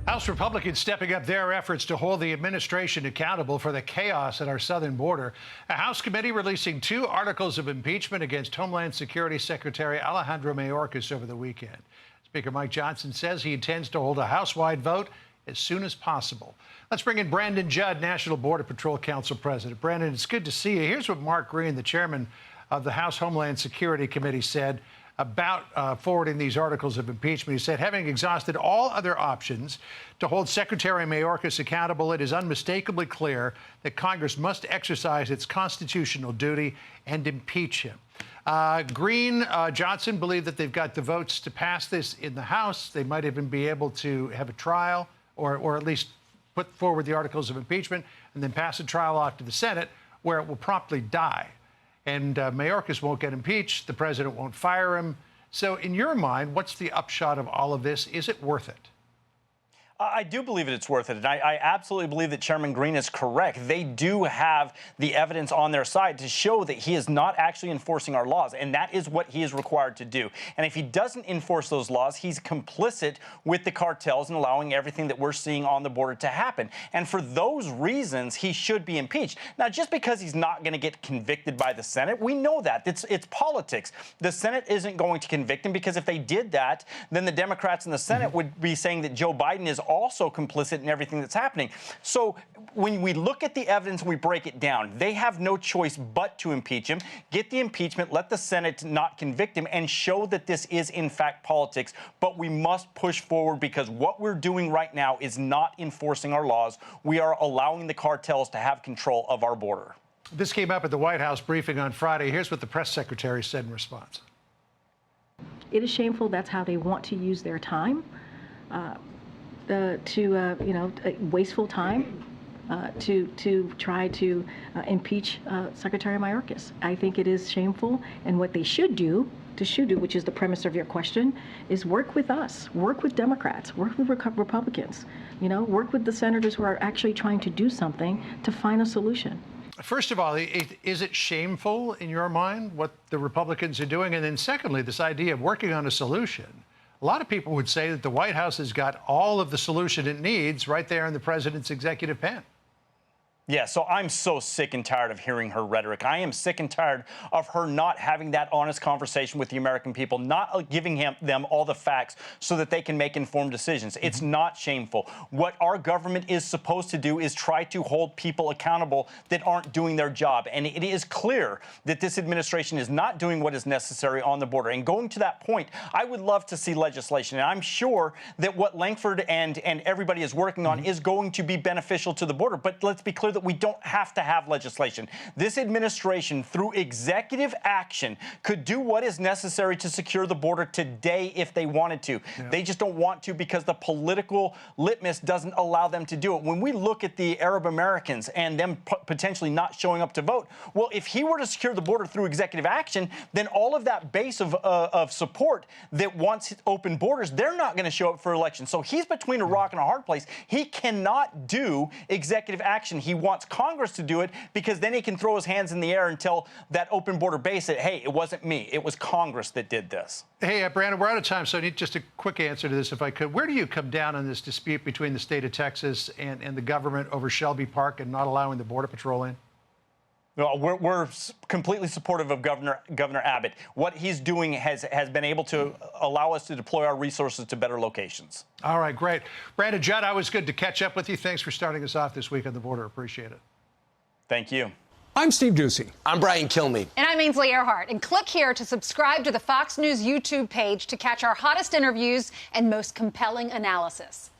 House Republicans stepping up their efforts to hold the administration accountable for the chaos at our southern border. A House committee releasing 2 articles of impeachment against Homeland Security Secretary Alejandro Mayorkas over the weekend. Speaker Mike Johnson says he intends to hold a House-wide vote as soon as possible. Let's bring in Brandon Judd, National Border Patrol Council President. Brandon, it's good to see you. Here's what Mark Green, the chairman of the House Homeland Security Committee, said about forwarding these articles of impeachment. He said, having exhausted all other options to hold Secretary Mayorkas accountable, it is unmistakably clear that Congress must exercise its constitutional duty and impeach him. Green, Johnson believe that they've got the votes to pass this in the House. They might even be able to have a trial or at least put forward the articles of impeachment and then pass a trial off to the Senate where it will promptly die. And Mayorkas won't get impeached. The president won't fire him. So in your mind, what's the upshot of all of this? Is it worth it? I do believe it's worth it. And I absolutely believe that Chairman Green is correct. They do have the evidence on their side to show that he is not actually enforcing our laws. And that is what he is required to do. And if he doesn't enforce those laws, he's complicit with the cartels and allowing everything that we're seeing on the border to happen. And for those reasons, he should be impeached. Now, just because he's not going to get convicted by the Senate, we know that. It's politics. The Senate isn't going to convict him because if they did that, then the Democrats in the Senate would be saying that Joe Biden is also complicit in everything that's happening. So when we look at the evidence and we break it down, they have no choice but to impeach him, get the impeachment, let the Senate not convict him, and show that this is, in fact, politics. But we must push forward because what we're doing right now is not enforcing our laws. We are allowing the cartels to have control of our border. This came up at the White House briefing on Friday. Here's what the press secretary said in response. It is shameful. That's how they want to use their time. Wasteful time to try to impeach Secretary Mayorkas. I think it is shameful, and what they should do, which is the premise of your question, is work with us, work with Democrats, work with Republicans, work with the senators who are actually trying to do something to find a solution. First of all, is it shameful in your mind what the Republicans are doing? And then secondly, this idea of working on a solution. A lot of people would say that the White House has got all of the solution it needs right there in the president's executive pen. Yeah, so I'm so sick and tired of hearing her rhetoric. I am sick and tired of her not having that honest conversation with the American people, not giving them all the facts so that they can make informed decisions. It's not shameful. What our government is supposed to do is try to hold people accountable that aren't doing their job. And it is clear that this administration is not doing what is necessary on the border. And going to that point, I would love to see legislation. And I'm sure that what Langford and everybody is working on is going to be beneficial to the border. But let's be clear that we don't have to have legislation. This administration, through executive action, could do what is necessary to secure the border today if they wanted to. Yeah. They just don't want to because the political litmus doesn't allow them to do it. When we look at the Arab Americans and them potentially not showing up to vote, well, if he were to secure the border through executive action, then all of that base of support that wants open borders, they're not going to show up for elections. So he's between a rock and a hard place. He cannot do executive action. He wants Congress to do it because then he can throw his hands in the air and tell that open border base that, hey, it wasn't me. It was Congress that did this. Hey, Brandon, we're out of time, so I need just a quick answer to this, if I could. Where do you come down on this dispute between the state of Texas and the government over Shelby Park and not allowing the Border Patrol in? Well, we're completely supportive of Governor Abbott. What he's doing has been able to allow us to deploy our resources to better locations. All right, great. Brandon Judd, always good to catch up with you. Thanks for starting us off this week on the border. Appreciate it. Thank you. I'm Steve Ducey. I'm Brian Kilmeade. And I'm Ainsley Earhart. And click here to subscribe to the Fox News YouTube page to catch our hottest interviews and most compelling analysis.